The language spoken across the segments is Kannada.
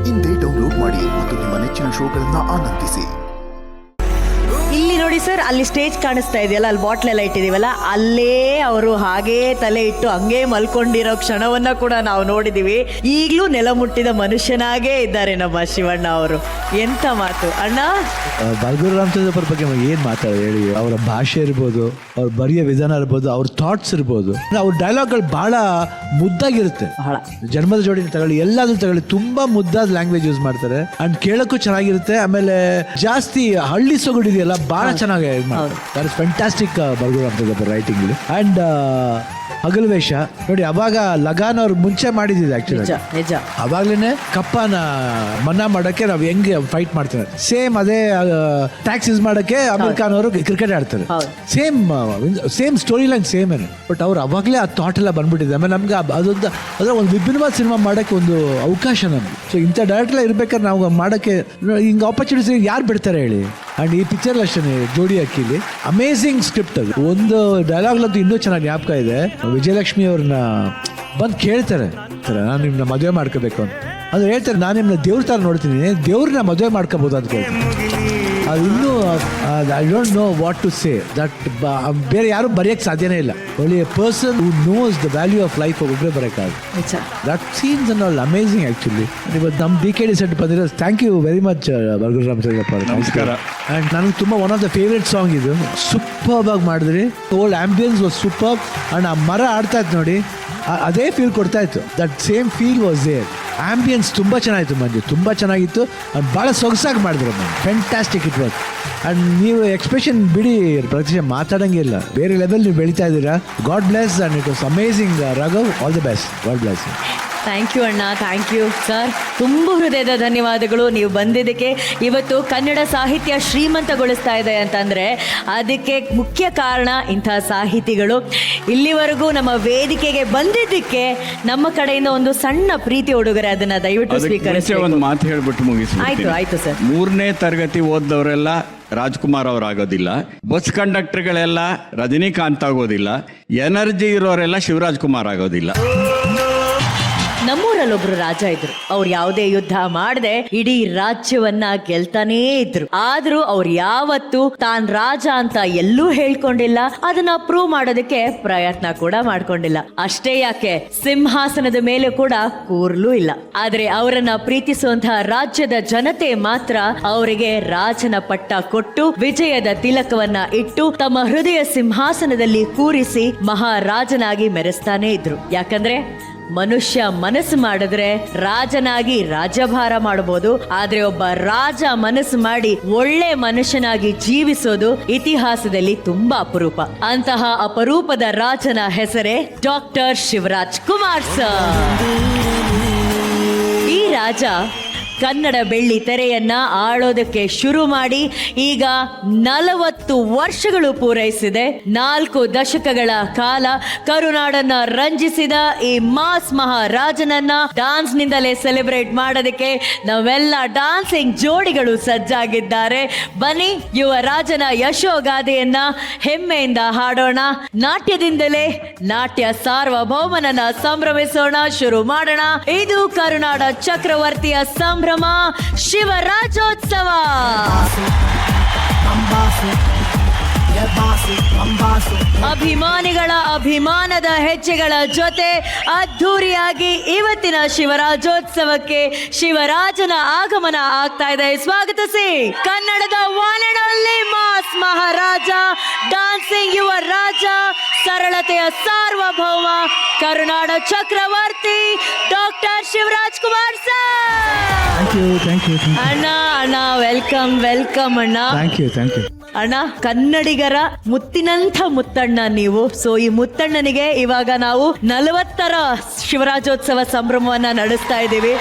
ಇಂದೇ ಡೌನ್ಲೋಡ್ ಮಾಡಿ ಮತ್ತು ನಿಮ್ಮ ನೆಚ್ಚಿನ ಶೋಗಳನ್ನ ಆನಂದಿಸಿ. ಇಲ್ಲಿ ನೋಡಿ ಸರ್, ಅಲ್ಲಿ ಸ್ಟೇಜ್ ಕಾಣಿಸ್ತಾ ಇದೆಯಲ್ಲ, ಅಲ್ಲಿ ಬಾಟ್ಲೆಲ್ಲ ಇಟ್ಟಿದೀವಲ್ಲ, ಅಲ್ಲೇ ಅವರು ಹಾಗೇ ತಲೆ ಇಟ್ಟು ಹಂಗೇ ಮಲ್ಕೊಂಡಿರೋ ಕ್ಷಣವನ್ನ ಕೂಡ ನಾವು ನೋಡಿದೀವಿ. ಈಗಲೂ ನೆಲ ಮುಟ್ಟಿದ ಮನುಷ್ಯನಾಗೇ ಇದ್ದಾರೆ ನಮ್ಮ ಶಿವಣ್ಣ ಅವರು. ಎಂತ ಮಾತು ಅಣ್ಣ. ಬಲ್ಗೂರು ರಾಮಚಂದ್ರಪ್ಪರ ಬಗ್ಗೆ ಏನ್ ಮಾತಾಡೋದು ಹೇಳಿ. ಅವರ ಭಾಷೆ ಇರ್ಬೋದು, ಅವ್ರ ಬರೆಯೋ ವಿಧಾನ ಇರ್ಬೋದು, ಅವ್ರ ಥಾಟ್ಸ್ ಇರ್ಬೋದು, ಅವ್ರ ಡೈಲಾಗ್ಗಳು ಬಹಳ ಮುದ್ದಾಗಿರುತ್ತೆ. ಬಹಳ ಜನ್ಮದ ಜೋಡಿನ ತಗೊಳ್ಳಿ, ಎಲ್ಲಾದ್ರೂ ತಗೊಳ್ಳಿ, ತುಂಬಾ ಮುದ್ದಾದ ಲ್ಯಾಂಗ್ವೇಜ್ ಯೂಸ್ ಮಾಡ್ತಾರೆ. ಅಂಡ್ ಕೇಳಕ್ಕೂ ಚೆನ್ನಾಗಿರುತ್ತೆ. ಆಮೇಲೆ ಜಾಸ್ತಿ ಹಳ್ಳಿ ಸೊಗಡು ಇದೆಯಲ್ಲ, ಬಹಳ ಚೆನ್ನಾಗಿ ಮಾಡ್ತಾರೆ. Fantastic Balguru Ramachandrappa writing. And Hagalu Vesha ನೋಡಿ, ಅವಾಗ ಲಗಾನ್ ಅವ್ರು ಮುಂಚೆ ಮಾಡಿದ್ದಿದೆ ಆಕ್ಚುಲಿ. ಅವಾಗ್ಲೇನೆ ಕಪ್ಪನ ಮನ್ನಾ ಮಾಡಕ್ಕೆ ನಾವು ಹೆಂಗೆ ಫೈಟ್ ಮಾಡ್ತಾರೆ, ಸೇಮ್ ಅದೇ ಟ್ಯಾಕ್ಸ್ ಯೂಸ್ ಮಾಡಕ್ಕೆ ಅಮೀರ್ ಖಾನ್ ಅವರು ಕ್ರಿಕೆಟ್ ಆಡ್ತಾರೆ. ಸೇಮ್ ಸ್ಟೋರಿ ಲೈನ್ ಸೇಮ್ ಏನೆ, ಬಟ್ ಅವ್ರು ಅವಾಗಲೇ ಆ ಥಾಟ್ ಎಲ್ಲ ಬಂದ್ಬಿಟ್ಟಿದೆ. ಆಮೇಲೆ ನಮ್ಗೆ ಅದೊಂದು ಅದರ ಒಂದು ವಿಭಿನ್ನವಾದ ಸಿನಿಮಾ ಮಾಡಕ್ಕೆ ಒಂದು ಅವಕಾಶ ನಮ್ಗೆ. ಸೊ ಇಂಥ ಡೈರೆಕ್ಟರ್ ಇರ್ಬೇಕಾದ್ರೆ ನಾವು ಮಾಡಕ್ಕೆ ಹಿಂಗೆ ಆಪರ್ಚುನಿಟೀಸ್ ಯಾರು ಬಿಡ್ತಾರೆ ಹೇಳಿ. ಅಂಡ್ ಈ ಪಿಕ್ಚರ್ ಅಷ್ಟೇ ಜೋಡಿ ಅಕ್ಕಿಲಿ ಅಮೇಸಿಂಗ್ ಸ್ಕ್ರಿಪ್ಟ್. ಅದು ಒಂದು ಡೈಲಾಗ್ ಅಂತೂ ಇನ್ನೂ ಚೆನ್ನಾಗಿ ಜ್ಞಾಪಕ ಇದೆ. ವಿಜಯಲಕ್ಷ್ಮಿ ಅವ್ರನ್ನ ಬಂದು ಕೇಳ್ತಾರೆ, ನಾನು ನಿಮ್ನ ಮದುವೆ ಮಾಡ್ಕೋಬೇಕು ಅಂತ. ಅದು ಹೇಳ್ತಾರೆ, ನಾನು ನಿಮ್ನ ದೇವ್ರ ತರ ನೋಡ್ತೀನಿ, ದೇವ್ರನ್ನ ಮದುವೆ ಮಾಡ್ಕೋಬಹುದು ಅಂತ ಕೇಳ್ತಾರೆ. ಅದು ಇನ್ನೂ I don't know what to say. That ಬೇರೆ ಯಾರು ಬರೆಯಕ್ಕೆ ಸಾಧ್ಯನೇ ಇಲ್ಲ. ಒಳ್ಳೆ person who knows the value of life ಒಬ್ಬರೇ ಬರೋಕ್ಕಾಗುತ್ತೆ. That scenes and all amazing actually. ಇವತ್ತು ನಮ್ಮ DKD ಸೆಟ್ ಬಂದಿರೋ thank you very much Balguru Ramachandrappa. ನಮಸ್ಕಾರ. ಆ್ಯಂಡ್ ನನಗೆ ತುಂಬ one of the favourite song ಇದು. ಸೂಪರ್ಬ್ ಆಗಿ ಮಾಡಿದ್ರಿ. Old ambience was superb. And ಆ ಮರ ಆಡ್ತಾ ಇತ್ತು ನೋಡಿ, ಅದೇ ಫೀಲ್ ಕೊಡ್ತಾ ಇತ್ತು. That same feel was there. Ambience ತುಂಬ ಚೆನ್ನಾಗಿತ್ತು ಮಂಜು, ತುಂಬ ಚೆನ್ನಾಗಿತ್ತು. ಅದು ಭಾಳ ಸೊಗಸಾಗಿ ಮಾಡಿದ್ರು ma'am. Fantastic it was. And ನೀವು ಎಕ್ಸ್ಪ್ರೆಷನ್ ಬಿಡಿ, ಪ್ರತಿಶತ ಮಾತಾಡೋಂಗಿಲ್ಲ. ಬೇರೆ ಲೆವೆಲ್ ನೀವು ಬೆಳೀತಾ ಇದ್ದೀರಾ. God bless. And it was amazing. Raghav, all the best. God bless. Thank you ಅಣ್ಣ, ಥ್ಯಾಂಕ್ ಯು ಸರ್. ತುಂಬ ಹೃದಯದ ಧನ್ಯವಾದಗಳು ನೀವು ಬಂದಿದ್ದಕ್ಕೆ. ಇವತ್ತು ಕನ್ನಡ ಸಾಹಿತ್ಯ ಶ್ರೀಮಂತಗೊಳಿಸ್ತಾ ಇದೆ ಅಂತಂದರೆ ಅದಕ್ಕೆ ಮುಖ್ಯ ಕಾರಣ ಇಂಥ ಸಾಹಿತಿಗಳು. ಇಲ್ಲಿವರೆಗೂ ನಮ್ಮ ವೇದಿಕೆಗೆ ಬಂದಿದ್ದಕ್ಕೆ ನಮ್ಮ ಕಡೆಯಿಂದ ಒಂದು ಸಣ್ಣ ಪ್ರೀತಿ ಉಡುಗೊರೆ, ಅದನ್ನ ದಯವಿಟ್ಟು ಸ್ವೀಕರಿಸಿ. ಒಂದು ಮಾತು ಹೇಳ್ಬಿಟ್ಟು ಮುಗಿಸಿ. ಆಯ್ತು ಸರ್. 3ನೇ ತರಗತಿ ಓದ್ದವರೆಲ್ಲ ರಾಜ್ಕುಮಾರ್ ಅವರಾಗೋದಿಲ್ಲ, ಬಸ್ ಕಂಡಕ್ಟರ್ಗಳೆಲ್ಲ ರಜನಿಕಾಂತ್ ಆಗೋದಿಲ್ಲ, ಎನರ್ಜಿ ಇರೋರೆಲ್ಲ ಶಿವರಾಜ್ ಕುಮಾರ್ ಆಗೋದಿಲ್ಲ. ನಮ್ಮೂರಲ್ಲೊಬ್ರು ರಾಜ ಇದ್ರು. ಅವ್ರು ಯಾವುದೇ ಯುದ್ಧ ಮಾಡದೆ ಇಡೀ ರಾಜ್ಯವನ್ನ ಗೆಲ್ತಾನೇ ಇದ್ರು. ಆದ್ರೂ ಅವ್ರು ಯಾವತ್ತು ತಾನ್ ರಾಜ ಅಂತ ಎಲ್ಲೂ ಹೇಳ್ಕೊಂಡಿಲ್ಲ, ಅದನ್ನ ಪ್ರೂವ್ ಮಾಡೋದಕ್ಕೆ ಪ್ರಯತ್ನ ಕೂಡ ಮಾಡ್ಕೊಂಡಿಲ್ಲ. ಅಷ್ಟೇ ಯಾಕೆ, ಸಿಂಹಾಸನದ ಮೇಲೆ ಕೂಡ ಕೂರ್ಲೂ ಇಲ್ಲ. ಆದ್ರೆ ಅವರನ್ನ ಪ್ರೀತಿಸುವಂತಹ ರಾಜ್ಯದ ಜನತೆ ಮಾತ್ರ ಅವರಿಗೆ ರಾಜನ ಪಟ್ಟ ಕೊಟ್ಟು ವಿಜಯದ ತಿಲಕವನ್ನ ಇಟ್ಟು ತಮ್ಮ ಹೃದಯ ಸಿಂಹಾಸನದಲ್ಲಿ ಕೂರಿಸಿ ಮಹಾರಾಜನಾಗಿ ಮೆರೆಸ್ತಾನೆ ಇದ್ರು. ಯಾಕಂದ್ರೆ ಮನುಷ್ಯ ಮನಸ್ಸು ಮಾಡಿದ್ರೆ ರಾಜನಾಗಿ ರಾಜ್ಯಭಾರ ಮಾಡಬಹುದು, ಆದ್ರೆ ಒಬ್ಬ ರಾಜ ಮನಸ್ಸು ಮಾಡಿ ಒಳ್ಳೆ ಮನುಷ್ಯನಾಗಿ ಜೀವಿಸೋದು ಇತಿಹಾಸದಲ್ಲಿ ತುಂಬಾ ಅಪರೂಪ. ಅಂತಹ ಅಪರೂಪದ ರಾಜನ ಹೆಸರೇ ಡಾಕ್ಟರ್ ಶಿವರಾಜ್ ಕುಮಾರ್ ಸರ್. ಈ ರಾಜ ಕನ್ನಡ ಬೆಳ್ಳಿ ತೆರೆಯನ್ನ ಆಳೋದಕ್ಕೆ ಶುರು ಮಾಡಿ ಈಗ 40 ವರ್ಷಗಳು ಪೂರೈಸಿದೆ. 4 ದಶಕಗಳ ಕಾಲ ಕರುನಾಡನ್ನ ರಂಜಿಸಿದ ಈ ಮಾಸ್ ಮಹಾರಾಜನನ್ನ ಡಾನ್ಸ್ ನಿಂದಲೇ ಸೆಲೆಬ್ರೇಟ್ ಮಾಡೋದಕ್ಕೆ ನಾವೆಲ್ಲ ಡಾನ್ಸಿಂಗ್ ಜೋಡಿಗಳು ಸಜ್ಜಾಗಿದ್ದಾರೆ. ಬನ್ನಿ, ಯುವ ರಾಜನ ಯಶೋಗಾಥೆಯನ್ನ ಹೆಮ್ಮೆಯಿಂದ ಹಾಡೋಣ. ನಾಟ್ಯದಿಂದಲೇ ನಾಟ್ಯ ಸಾರ್ವಭೌಮನನ್ನ ಸಂಭ್ರಮಿಸೋಣ. ಶುರು ಮಾಡೋಣ. ಇದು ಕರುನಾಡ ಚಕ್ರವರ್ತಿಯ ಸಂಭ್ರಮ, ಶಿವರಾಜೋತ್ಸವ. ಅಭಿಮಾನಿಗಳ ಅಭಿಮಾನದ ಹೆಜ್ಜೆಗಳ ಜೊತೆ ಅದ್ಧೂರಿಯಾಗಿ ಇವತ್ತಿನ ಶಿವರಾಜೋತ್ಸವಕ್ಕೆ ಶಿವರಾಜನ ಆಗಮನ ಆಗ್ತಾ ಇದೆ. ಸ್ವಾಗತಿಸಿ ಕನ್ನಡದ ಒನ್ ಅಂಡ್ ಓನ್ಲಿ ಮಾಸ್ ಮಹಾರಾಜ, ಡಾನ್ಸಿಂಗ್ ಯುವ ರಾಜ, ಸರಳತೆಯ ಸಾರ್ವಭೌಮ, ಕರುನಾಡ ಚಕ್ರವರ್ತಿ ಡಾಕ್ಟರ್ ಶಿವರಾಜ್ ಕುಮಾರ್ ಸರ್. ಅಣ್ಣ ವೆಲ್ಕಮ್ ಅಣ್ಣ. Thank you. ಅಣ್ಣ, ಕನ್ನಡಿಗರ ಮುತ್ತಿನಂಥ ಮುತ್ತಣ್ಣ ನೀವು. ಸೊ ಈ ಮುತ್ತಣ್ಣನಿಗೆ ಇವಾಗ ನಾವು 40ರ ಶಿವರಾಜೋತ್ಸವ ಸಂಭ್ರಮವನ್ನ ನಡೆಸ್ತಾ ಇದ್ದೀವಿ.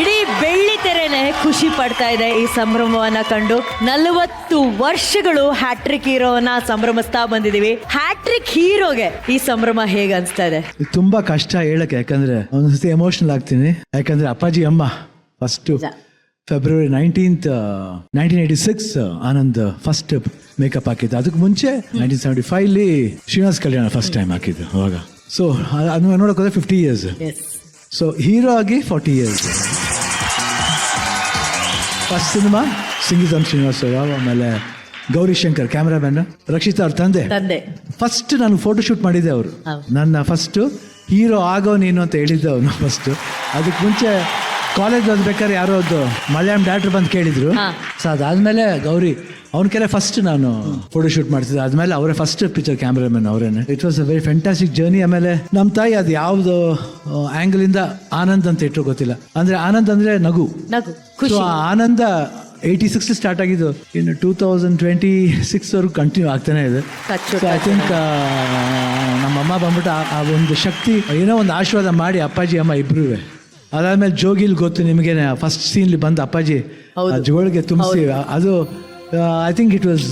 ಇಡೀ ಬೆಳ್ಳಿ ತೆರೆನೆ ಖುಷಿ ಪಡ್ತಾ ಇದೆ ಈ ಸಂಭ್ರಮವನ್ನ ಕಂಡು. 40 ವರ್ಷಗಳು ಹ್ಯಾಟ್ರಿಕ್ ಹೀರೋವನ್ನ ಸಂಭ್ರಮಿಸ್ತಾ ಬಂದಿದೀವಿ. ಹ್ಯಾಟ್ರಿಕ್ ಹೀರೋಗೆ ಈ ಸಂಭ್ರಮ ಹೇಗೆ ಅನ್ಸ್ತಾ ಇದೆ? ತುಂಬಾ ಕಷ್ಟ ಹೇಳಕ್ಕೆ, ಯಾಕಂದ್ರೆ ಒಂದ್ಸತಿ ಎಮೋಷನಲ್ ಆಗ್ತೀನಿ. ಯಾಕಂದ್ರೆ ಅಪ್ಪಾಜಿ ಅಮ್ಮ first February 19th 1986 Anand first makeup ಹಾಕಿದ್ದು. ಅದಕ್ಕೆ ಮುಂಚೆ 1975 ಶ್ರೀನಿವಾಸ್ ಕಲ್ಯಾಣ ಫಸ್ಟ್ ಟೈಮ್ ಹಾಕಿದ್ದು ಅವಾಗ. ಸೊ ಅದನ್ನ ನೋಡಕ್ ಹೋದ್ರೆ 50 years. ಸೊ ಹೀರೋ ಆಗಿ 40 years. ಫಸ್ಟ್ ಸಿನಿಮಾ ಸಿಂಗಿಸಂ ಶ್ರೀನಿವಾಸರಾವ್, ಆಮೇಲೆ ಗೌರಿ ಶಂಕರ್ ಕ್ಯಾಮ್ರಾಮನ್, ರಕ್ಷಿತಾ ಅವ್ರ ತಂದೆ. ಫಸ್ಟ್ ನಾನು ಫೋಟೋ ಶೂಟ್ ಮಾಡಿದ್ದೆ ಅವರು. ನನ್ನ ಫಸ್ಟು ಹೀರೋ ಆಗೋ ನೀನು ಅಂತ ಹೇಳಿದ್ದೆ ಅವನು ಫಸ್ಟು. ಅದಕ್ಕೆ ಮುಂಚೆ ಕಾಲೇಜ್ ಓದ್ಬೇಕಾದ್ರೆ ಯಾರೋ ಒಂದು ಮಲಯಾಳಂ ಡೈರೆಕ್ಟರ್ ಬಂದು ಕೇಳಿದ್ರು. ಸೊ ಅದಾದ್ಮೇಲೆ ಗೌರಿ ಅವ್ನ ಕೆಲ ಫಸ್ಟ್ ನಾನು ಫೋಟೋ ಶೂಟ್ ಮಾಡ್ತಿದ್ದೆ. ಆದ್ಮೇಲೆ ಅವರೇ ಫಸ್ಟ್ ಪಿಕ್ಚರ್ ಕ್ಯಾಮ್ರಾಮನ್ ಅವರೇನೆ. It was a very fantastic journey. ಆಮೇಲೆ ನಮ್ಮ ತಾಯಿ ಅದು ಯಾವ್ದು ಆಂಗಲ್ ಇಂದ ಆನಂದ್ ಅಂತ ಇಟ್ಟರು ಗೊತ್ತಿಲ್ಲ, ಅಂದ್ರೆ ಆನಂದ್ ಅಂದ್ರೆ ನಗು. ಸೊ ಆನಂದ 86 ಸ್ಟಾರ್ಟ್ ಆಗಿದ್ದು, ಇನ್ನು 2026 ವರೆಗೂ ಕಂಟಿನ್ಯೂ ಆಗ್ತಾನೆ ಇದೆ. ಸೊ ಐ ಥಿಂಕ್ ನಮ್ಮಮ್ಮ ಬಂದ್ಬಿಟ್ಟು ಆ ಒಂದು ಶಕ್ತಿ, ಏನೋ ಒಂದು ಆಶೀರ್ವಾದ ಮಾಡಿ ಅಪ್ಪಾಜಿ ಅಮ್ಮ ಇಬ್ರು. ಅದಾದ್ಮೇಲೆ ಜೋಗಿಲ್ ಗೊತ್ತು ನಿಮಗೆ, ಫಸ್ಟ್ ಸೀನ್ಲಿ ಬಂದು ಅಪ್ಪಾಜಿ ಜೋಳಿಗೆ ತುಂಬಿಸಿ, ಅದು I think it's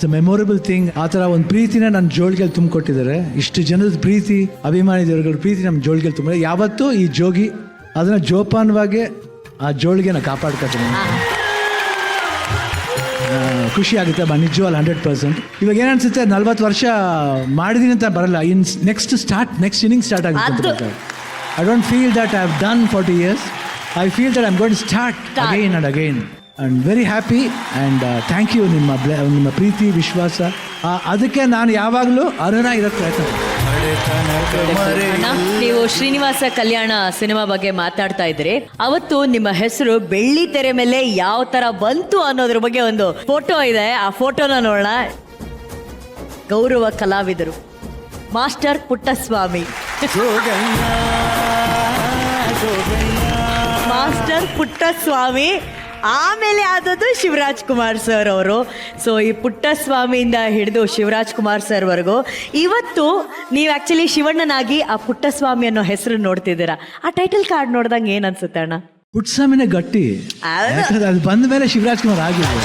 a memorable thing. ಆ ಥರ ಒಂದು ಪ್ರೀತಿನ ನನ್ನ ಜೋಳಿಗೆಲ್ಲಿ ತುಂಬಿಕೊಟ್ಟಿದ್ದಾರೆ. ಇಷ್ಟು ಜನದ ಪ್ರೀತಿ, ಅಭಿಮಾನಿ ದೇವರುಗಳ ಪ್ರೀತಿ ನಮ್ಮ ಜೋಳಿಗೆಲ್ಲಿ ತುಂಬ. ಯಾವತ್ತೂ ಈ ಜೋಗಿ ಅದನ್ನ ಜೋಪಾನವಾಗಿ ಆ ಜೋಳಿಗೆನ ಕಾಪಾಡ್ಕೊತೀನಿ. ಖುಷಿ ಆಗುತ್ತೆ ನಿಜವಲ್ಲ 100%. ಇವಾಗ ಏನನ್ಸುತ್ತೆ, 40 ವರ್ಷ ಮಾಡಿದೀನಿ ಅಂತ ಬರಲ್ಲ, ಇನ್ ನೆಕ್ಸ್ಟ್ ಇನ್ನಿಂಗ್ ಸ್ಟಾರ್ಟ್ ಆಗುತ್ತೆ. I don't feel that I have done 40 years. I feel that I'm going to start again and again. I'm very happy and thank you ನಿಮ್ಮ ಪ್ರೀತಿ ವಿಶ್ವಾಸ, ಅದಕ್ಕೆ ನಾನು ಯಾವಾಗಲೂ ಅರ್ಹನ ಇರೋಕ್ಕೆ ಪ್ರಯತ್ನ. ನೀವು ಶ್ರೀನಿವಾಸ ಕಲ್ಯಾಣ ಸಿನಿಮಾ ಬಗ್ಗೆ ಮಾತಾಡ್ತಾ ಇದ್ರಿ. ಅವತ್ತು ನಿಮ್ಮ ಹೆಸರು ಬೆಳ್ಳಿ ತೆರೆ ಮೇಲೆ ಯಾವ ತರ ಬಂತು ಅನ್ನೋದ್ರ ಬಗ್ಗೆ ಒಂದು ಫೋಟೋ ಇದೆ. ಆ ಫೋಟೋನ ನೋಡೋಣ. ಗೌರವ ಕಲಾವಿದರು ಮಾಸ್ಟರ್ ಪುಟ್ಟಸ್ವಾಮಿ, ಮಾಸ್ಟರ್ ಪುಟ್ಟಸ್ವಾಮಿ, ಆಮೇಲೆ ಆದದ್ದು ಶಿವರಾಜ್ ಕುಮಾರ್ ಸರ್ ಅವರು. ಸೊ ಈ ಪುಟ್ಟಸ್ವಾಮಿಯಿಂದ ಹಿಡಿದು ಶಿವರಾಜ್ ಕುಮಾರ್ ಸರ್ ವರೆಗೂ ಇವತ್ತು ನೀವು ಆಕ್ಚುಲಿ ಶಿವಣ್ಣನಾಗಿ ಆ ಪುಟ್ಟಸ್ವಾಮಿ ಅನ್ನೋ ಹೆಸರು ನೋಡ್ತಿದ್ದೀರಾ. ಆ ಟೈಟಲ್ ಕಾರ್ಡ್ ನೋಡ್ದಂಗೆ ಏನ್ ಅನ್ಸುತ್ತೆ ಅಣ್ಣ? ಪುಟ್ಟಸ್ವಾಮಿನೇ ಗಟ್ಟಿ, ಅದು ಬಂದ ಮೇಲೆ ಶಿವರಾಜ್ ಕುಮಾರ್ ಆಗಿದೆ.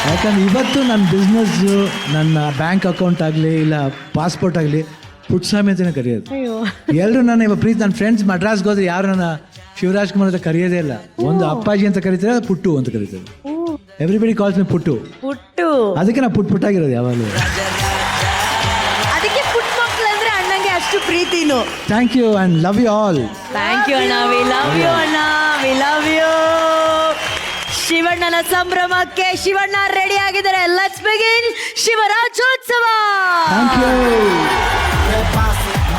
ಯಾಕಂದ್ರೆ ಇವತ್ತು ನನ್ನ ಬಿಸ್ನೆಸ್ಸು, ನನ್ನ ಬ್ಯಾಂಕ್ ಅಕೌಂಟ್ ಆಗಲಿ ಇಲ್ಲ ಪಾಸ್ಪೋರ್ಟ್ ಆಗಲಿ ಪುಟ್ಟಸ್ವಾಮಿ ಅಂತಲೇ ಕರೆಯೋದು. ಎಲ್ಲರೂ ನನ್ನ ಇವಾಗ ಪ್ರೀತಿ, ನನ್ನ ಫ್ರೆಂಡ್ಸ್ ಮಡ್ರಾಸ್ಗೆ ಹೋದ್ರೆ ಯಾರು ನನ್ನ ಶಿವರಾಜ್ ಕುಮಾರ್ ಅಂತ ಕರೆಯೋದೇ ಇಲ್ಲ. ಒಂದು ಅಪ್ಪಾಜಿ ಅಂತ ಕರೀತಾರೆ, ಪುಟ್ಟು ಅಂತ ಕರೀತಾರೆ. ಎವ್ರಿಬಡಿ ಕಾಲ್ಸ್ ಮೀ ಪುಟ್ಟು. ಅದಕ್ಕೆ ನಾ ಪುಟ್ಟಾಗಿರೋದು ಯಾವಾಗಲೂ. ಅದಕ್ಕೆ ಪುಟ್ಟ ಮಕ್ಕಳು ಅಂದ್ರೆ ಅಣ್ಣಂಗೆ ಅಷ್ಟು ಪ್ರೀತಿನು. Thank you and love you all. Thank you ಅಣ್ಣ, ವಿ ಲವ್ ಯು ಅಣ್ಣ, ವಿ ಲವ್ ಯು. ಶಿವಣ್ಣನ ಸಂಭ್ರಮಕ್ಕೆ ಶಿವಣ್ಣ ರೆಡಿ ಆಗಿದ್ದಾರೆ. Let's begin Shivarajotsava. Thank you.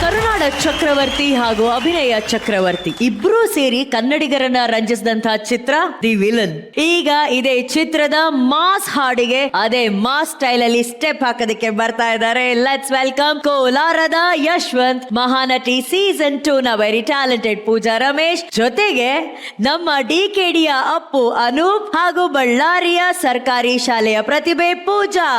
ಕರುನಾಡ ಚಕ್ರವರ್ತಿ ಹಾಗೂ ಅಭಿನಯ ಚಕ್ರವರ್ತಿ ಇಬ್ರು ಸೇರಿ ಕನ್ನಡಿಗರನ್ನ ರಂಜಿಸಿದಂತಹ ಚಿತ್ರ ದಿ ವಿಲನ್. ಈಗ ಇದೇ ಚಿತ್ರದ ಮಾಸ್ ಹಾಡಿಗೆ ಅದೇ ಮಾಸ್ ಸ್ಟೈಲ್ ಅಲ್ಲಿ ಸ್ಟೆಪ್ ಹಾಕೋದಕ್ಕೆ ಬರ್ತಾ ಇದ್ದಾರೆ. ಲೆಟ್ಸ್ ವೆಲ್ಕಮ್ ಕೋಲಾರದ ಯಶವಂತ್, ಮಹಾನಟಿ ಸೀಸನ್ 2 ನ ವೆರಿ ಟ್ಯಾಲೆಂಟೆಡ್ ಪೂಜಾ ರಮೇಶ್, ಜೊತೆಗೆ ನಮ್ಮ DKDಯ ಅಪ್ಪು ಅನೂಪ್ ಹಾಗೂ ಬಳ್ಳಾರಿಯ ಸರ್ಕಾರಿ ಶಾಲೆಯ ಪ್ರತಿಭೆ ಪೂಜಾ.